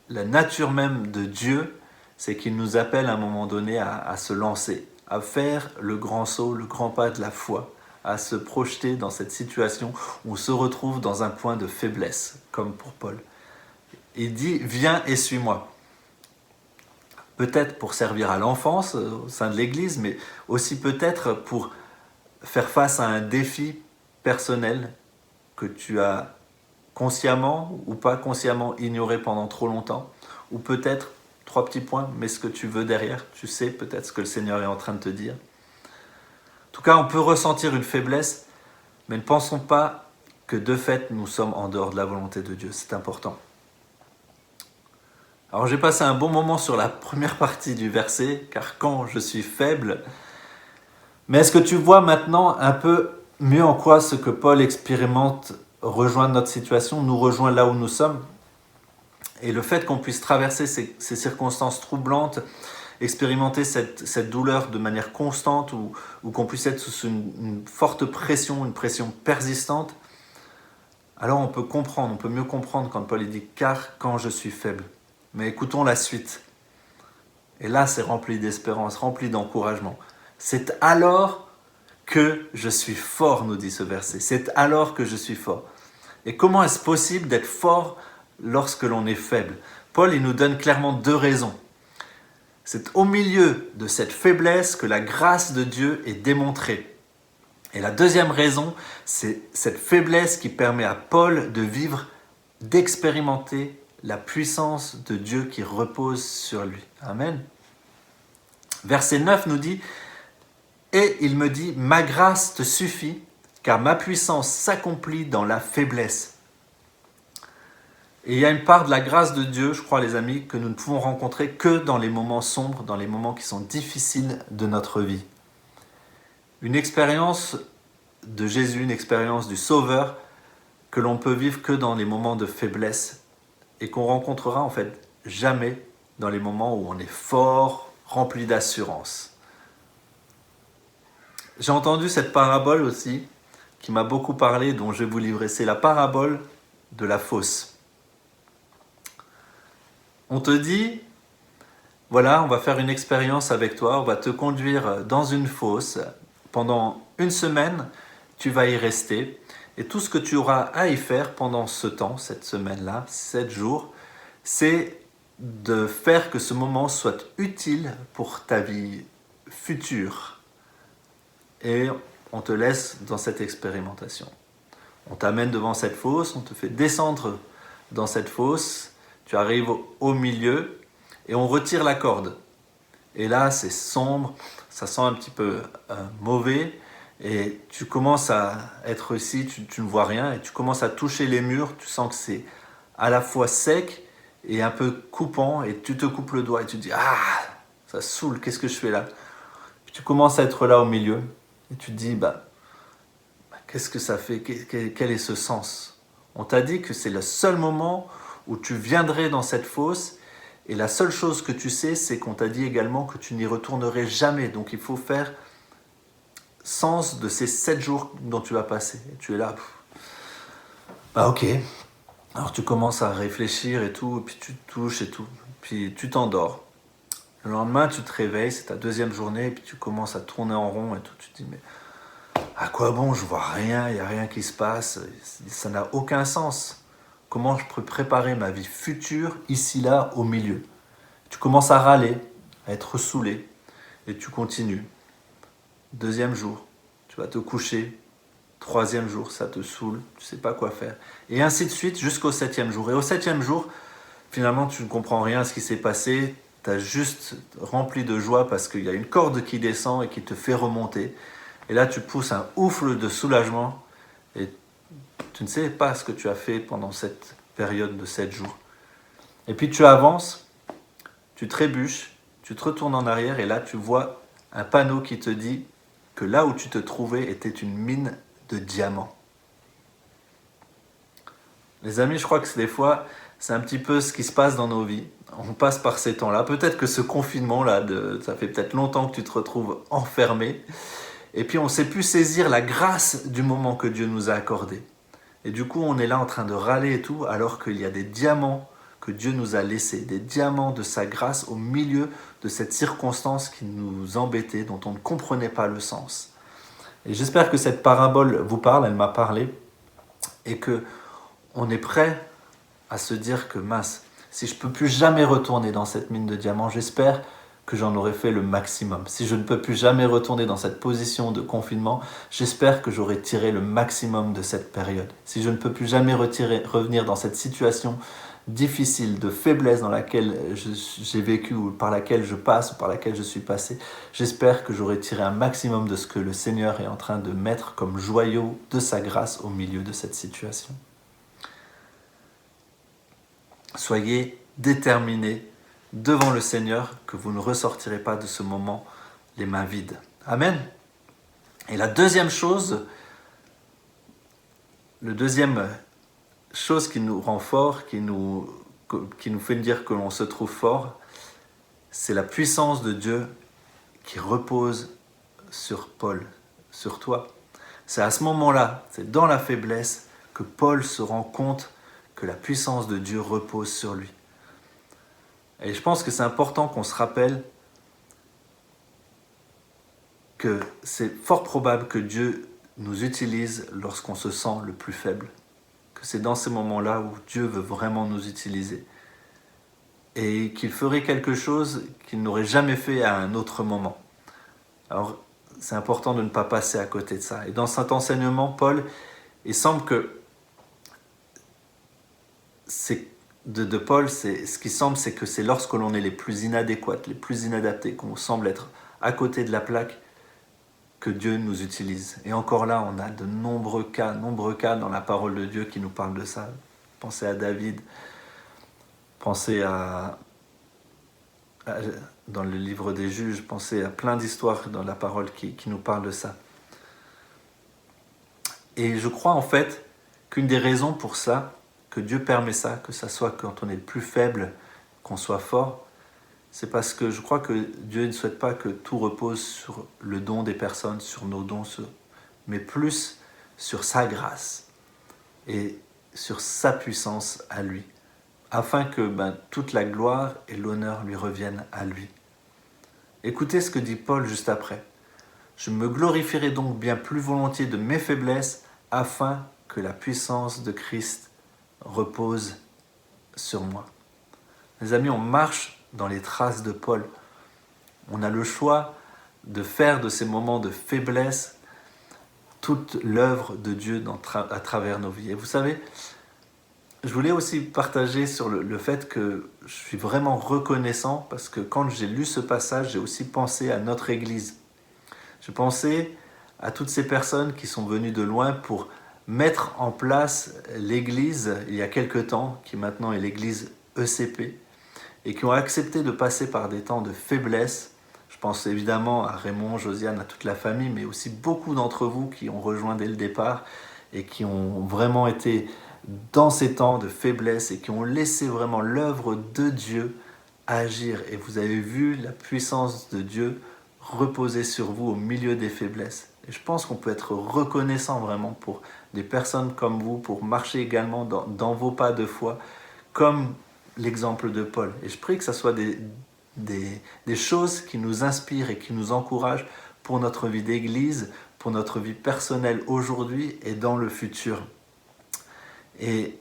la nature même de Dieu, c'est qu'il nous appelle à un moment donné à se lancer, à faire le grand saut, le grand pas de la foi, à se projeter dans cette situation où on se retrouve dans un point de faiblesse, comme pour Paul. Il dit « Viens et suis-moi ». Peut-être pour servir à l'enfance au sein de l'Église, mais aussi peut-être pour faire face à un défi personnel que tu as consciemment ou pas consciemment ignoré pendant trop longtemps, ou peut-être, 3 petits points, mais ce que tu veux derrière, tu sais peut-être ce que le Seigneur est en train de te dire. En tout cas, on peut ressentir une faiblesse, mais ne pensons pas que de fait, nous sommes en dehors de la volonté de Dieu. C'est important. Alors j'ai passé un bon moment sur la première partie du verset, car quand je suis faible, mais est-ce que tu vois maintenant un peu mieux en quoi ce que Paul expérimente rejoint notre situation, nous rejoint là où nous sommes? Et le fait qu'on puisse traverser ces circonstances troublantes, expérimenter cette douleur de manière constante ou qu'on puisse être sous une forte pression, une pression persistante, alors on peut mieux comprendre quand Paul dit « car quand je suis faible ». Mais écoutons la suite. Et là, c'est rempli d'espérance, rempli d'encouragement. C'est alors que je suis fort, nous dit ce verset. C'est alors que je suis fort. Et comment est-ce possible d'être fort lorsque l'on est faible? Paul, il nous donne clairement 2 raisons. C'est au milieu de cette faiblesse que la grâce de Dieu est démontrée. Et la deuxième raison, c'est cette faiblesse qui permet à Paul de vivre, d'expérimenter la puissance de Dieu qui repose sur lui. Amen. Verset 9 nous dit « Et il me dit, ma grâce te suffit, car ma puissance s'accomplit dans la faiblesse. » Et il y a une part de la grâce de Dieu, je crois les amis, que nous ne pouvons rencontrer que dans les moments sombres, dans les moments qui sont difficiles de notre vie. Une expérience de Jésus, une expérience du Sauveur, que l'on peut vivre que dans les moments de faiblesse, et qu'on rencontrera en fait jamais dans les moments où on est fort, rempli d'assurance. J'ai entendu cette parabole aussi, qui m'a beaucoup parlé, dont je vais vous livrer. C'est la parabole de la fosse. On te dit, voilà, on va faire une expérience avec toi, on va te conduire dans une fosse. Pendant une semaine, tu vas y rester. Et tout ce que tu auras à y faire pendant ce temps, cette semaine-là, 7 jours, c'est de faire que ce moment soit utile pour ta vie future. Et on te laisse dans cette expérimentation. On t'amène devant cette fosse, on te fait descendre dans cette fosse, tu arrives au milieu et on retire la corde. Et là, c'est sombre, ça sent un petit peu mauvais et tu commences à être ici, tu ne vois rien et tu commences à toucher les murs, tu sens que c'est à la fois sec et un peu coupant et tu te coupes le doigt et tu te dis « Ah, ça saoule, qu'est-ce que je fais là ?» Tu commences à être là au milieu et tu te dis qu'est-ce que ça fait, quel est ce sens? On t'a dit que c'est le seul moment où tu viendrais dans cette fosse et la seule chose que tu sais, c'est qu'on t'a dit également que tu n'y retournerais jamais. Donc il faut faire sens de ces 7 jours dont tu vas passer. Et tu es là, ok. Alors tu commences à réfléchir et tout, et puis tu te touches et tout, puis tu t'endors. Le lendemain, tu te réveilles, c'est ta deuxième journée, et puis tu commences à tourner en rond et tout. Tu te dis, mais à quoi bon, je vois rien, il n'y a rien qui se passe, ça n'a aucun sens. Comment je peux préparer ma vie future, ici, là, au milieu? Tu commences à râler, à être saoulé, et tu continues. Deuxième jour, tu vas te coucher. Troisième jour, ça te saoule, tu ne sais pas quoi faire. Et ainsi de suite jusqu'au 7e jour. Et au 7e jour, finalement, tu ne comprends rien à ce qui s'est passé. Tu as juste rempli de joie parce qu'il y a une corde qui descend et qui te fait remonter. Et là, tu pousses un oufle de soulagement et tu ne sais pas ce que tu as fait pendant cette période de 7 jours. Et puis tu avances, tu trébuches, tu te retournes en arrière et là, tu vois un panneau qui te dit que là où tu te trouvais était une mine de diamants. Les amis, je crois que des fois, c'est un petit peu ce qui se passe dans nos vies. On passe par ces temps-là. Peut-être que ce confinement-là, ça fait peut-être longtemps que tu te retrouves enfermé. Et puis, on ne sait plus saisir la grâce du moment que Dieu nous a accordé. Et du coup, on est là en train de râler et tout, alors qu'il y a des diamants que Dieu nous a laissés, des diamants de sa grâce au milieu de cette circonstance qui nous embêtait, dont on ne comprenait pas le sens. Et j'espère que cette parabole vous parle, elle m'a parlé, et qu'on est prêt à se dire que mince, si je ne peux plus jamais retourner dans cette mine de diamants, j'espère que j'en aurai fait le maximum. Si je ne peux plus jamais retourner dans cette position de confinement, j'espère que j'aurai tiré le maximum de cette période. Si je ne peux plus jamais revenir dans cette situation difficile, de faiblesse dans laquelle j'ai vécu ou par laquelle je passe ou par laquelle je suis passé, j'espère que j'aurai tiré un maximum de ce que le Seigneur est en train de mettre comme joyau de sa grâce au milieu de cette situation. Soyez déterminés devant le Seigneur que vous ne ressortirez pas de ce moment les mains vides. Amen. Et la deuxième chose, chose qui nous rend fort, qui nous fait dire que l'on se trouve fort, c'est la puissance de Dieu qui repose sur Paul, sur toi. C'est à ce moment-là, c'est dans la faiblesse que Paul se rend compte que la puissance de Dieu repose sur lui. Et je pense que c'est important qu'on se rappelle que c'est fort probable que Dieu nous utilise lorsqu'on se sent le plus faible. Que c'est dans ces moments-là où Dieu veut vraiment nous utiliser. Et qu'il ferait quelque chose qu'il n'aurait jamais fait à un autre moment. Alors, c'est important de ne pas passer à côté de ça. Et dans cet enseignement, Paul, il semble que de Paul, ce qui semble, c'est que c'est lorsque l'on est les plus inadéquates, les plus inadaptés, qu'on semble être à côté de la plaque, que Dieu nous utilise. Et encore là, on a de nombreux cas dans la parole de Dieu qui nous parlent de ça. Pensez à David, pensez dans le livre des Juges, pensez à plein d'histoires dans la parole qui nous parlent de ça. Et je crois en fait qu'une des raisons pour ça, que Dieu permet ça, que ça soit quand on est le plus faible, qu'on soit fort, c'est parce que je crois que Dieu ne souhaite pas que tout repose sur le don des personnes, sur nos dons, mais plus sur sa grâce et sur sa puissance à lui, afin que toute la gloire et l'honneur lui reviennent à lui. Écoutez ce que dit Paul juste après. « Je me glorifierai donc bien plus volontiers de mes faiblesses, afin que la puissance de Christ repose sur moi. » Les amis, on marche dans les traces de Paul. On a le choix de faire de ces moments de faiblesse toute l'œuvre de Dieu à travers nos vies. Et vous savez, je voulais aussi partager sur le fait que je suis vraiment reconnaissant parce que quand j'ai lu ce passage, j'ai aussi pensé à notre Église. Je pensais à toutes ces personnes qui sont venues de loin pour mettre en place l'Église il y a quelque temps, qui maintenant est l'Église ECP, et qui ont accepté de passer par des temps de faiblesse. Je pense évidemment à Raymond, Josiane, à toute la famille, mais aussi beaucoup d'entre vous qui ont rejoint dès le départ et qui ont vraiment été dans ces temps de faiblesse et qui ont laissé vraiment l'œuvre de Dieu agir. Et vous avez vu la puissance de Dieu reposer sur vous au milieu des faiblesses. Et je pense qu'on peut être reconnaissant vraiment pour des personnes comme vous, pour marcher également dans vos pas de foi, comme l'exemple de Paul. Et je prie que ce soit des choses qui nous inspirent et qui nous encouragent pour notre vie d'église, pour notre vie personnelle aujourd'hui et dans le futur. Et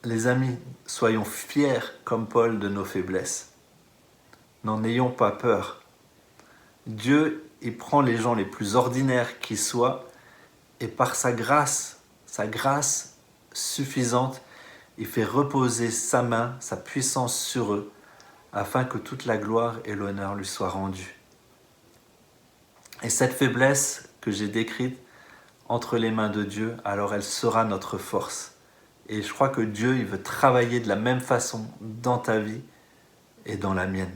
les amis, soyons fiers comme Paul de nos faiblesses. N'en ayons pas peur. Dieu, il prend les gens les plus ordinaires qui soient et par sa grâce suffisante, il fait reposer sa main, sa puissance sur eux, afin que toute la gloire et l'honneur lui soient rendus. Et cette faiblesse que j'ai décrite entre les mains de Dieu, alors elle sera notre force. Et je crois que Dieu, il veut travailler de la même façon dans ta vie et dans la mienne.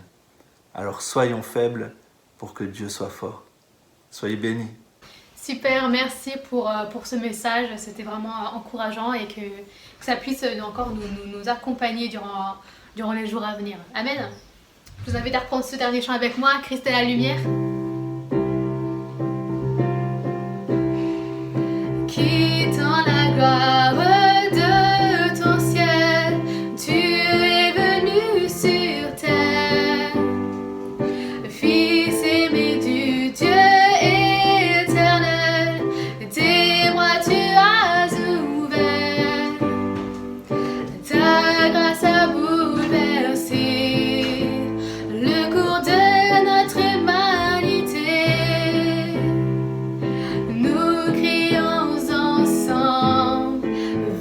Alors soyons faibles pour que Dieu soit fort. Soyez bénis. Super, merci pour ce message, c'était vraiment encourageant et que ça puisse encore nous accompagner durant les jours à venir. Amen. Je vous invite à reprendre ce dernier chant avec moi, Christ est la lumière. Quittant la gloire de ton ciel, tu es venu sur terre, Fils aimé du Dieu éternel, tes bras tu as ouvert, ta grâce a bouleversé le cours de notre humanité. Nous crions ensemble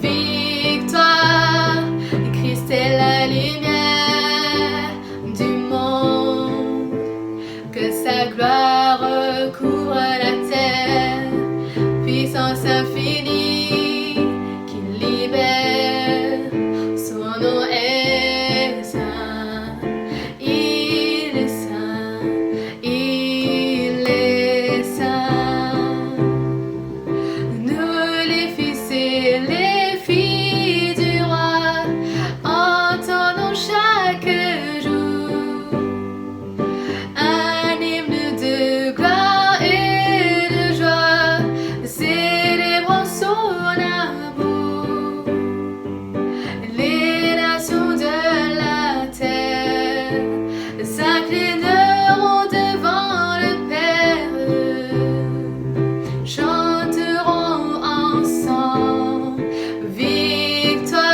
victoire, Christ est la lumière du monde, que sa gloire recouvre la terre, puissance infinie qui libère, son nom est saint, il est saint, il est saint. Nous les fils et les filles du roi, entendons chaque jour un hymne de gloire et de joie, célébrant son amour. Les nations de la terre s'inclineront devant le Père, chanteront ensemble victoire,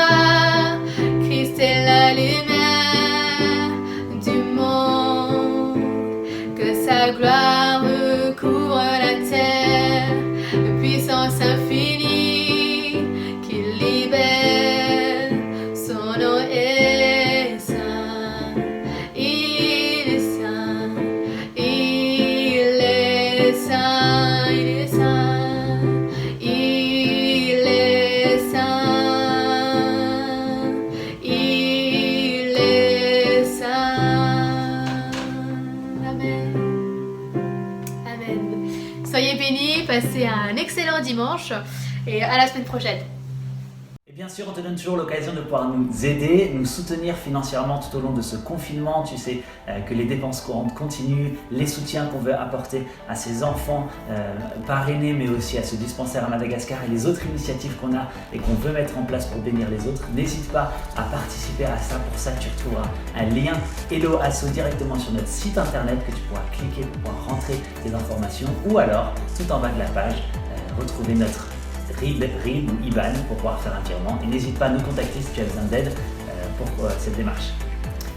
Christ est la lumière du monde, que sa gloire recouvre la terre, puissance infinie qui libère, son nom est saint, il est saint, il est saint, il est saint, il est saint, il est saint. Amen. Amen. Soyez bénis, passez un excellent dimanche et à la semaine prochaine. Et bien sûr, on te donne toujours l'occasion de pouvoir nous aider, nous soutenir financièrement tout au long de ce confinement. Tu sais que les dépenses courantes continuent, les soutiens qu'on veut apporter à ces enfants parrainés, mais aussi à ce dispensaire à Madagascar et les autres initiatives qu'on a et qu'on veut mettre en place pour bénir les autres. N'hésite pas à participer à ça. Pour ça, tu retrouveras un lien Hello Asso directement sur notre site internet que tu pourras cliquer pour pouvoir rentrer tes informations, ou alors, tout en bas de la page, retrouver notre RIB ou IBAN pour pouvoir faire un virement. Et n'hésite pas à nous contacter si tu as besoin d'aide pour cette démarche.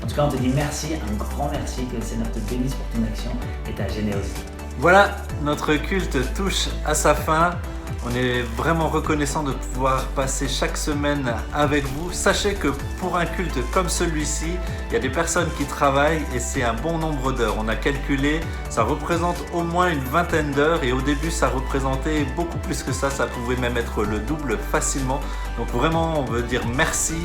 En tout cas, on te dit merci, un grand merci, que le Seigneur te bénisse pour ton action et ta générosité. Voilà, notre culte touche à sa fin. On est vraiment reconnaissant de pouvoir passer chaque semaine avec vous. Sachez que pour un culte comme celui-ci, il y a des personnes qui travaillent et c'est un bon nombre d'heures. On a calculé, ça représente au moins une vingtaine d'heures et au début ça représentait beaucoup plus que ça pouvait même être le double facilement. Donc vraiment, on veut dire merci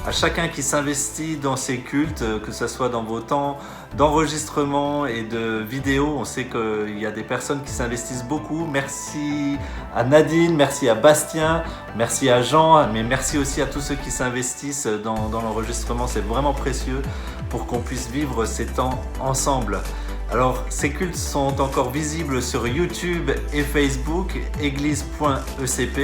à chacun qui s'investit dans ces cultes, que ce soit dans vos temps d'enregistrement et de vidéo. On sait qu'il y a des personnes qui s'investissent beaucoup. Merci à Nadine, merci à Bastien, merci à Jean, mais merci aussi à tous ceux qui s'investissent dans l'enregistrement. C'est vraiment précieux pour qu'on puisse vivre ces temps ensemble. Alors, ces cultes sont encore visibles sur YouTube et Facebook, église.ecp.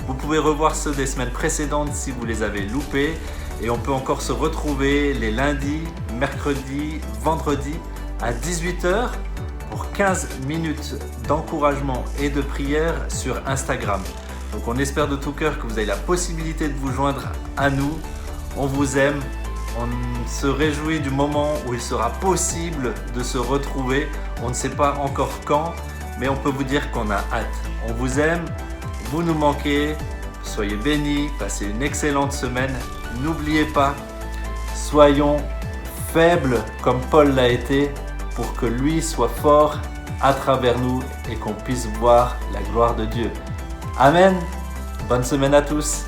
Vous pouvez revoir ceux des semaines précédentes si vous les avez loupés. Et on peut encore se retrouver les lundis, mercredis, vendredis à 18h pour 15 minutes d'encouragement et de prière sur Instagram. Donc on espère de tout cœur que vous avez la possibilité de vous joindre à nous. On vous aime. On se réjouit du moment où il sera possible de se retrouver. On ne sait pas encore quand, mais on peut vous dire qu'on a hâte. On vous aime, vous nous manquez. Soyez bénis, passez une excellente semaine. N'oubliez pas, soyons faibles comme Paul l'a été pour que lui soit fort à travers nous et qu'on puisse voir la gloire de Dieu. Amen. Bonne semaine à tous.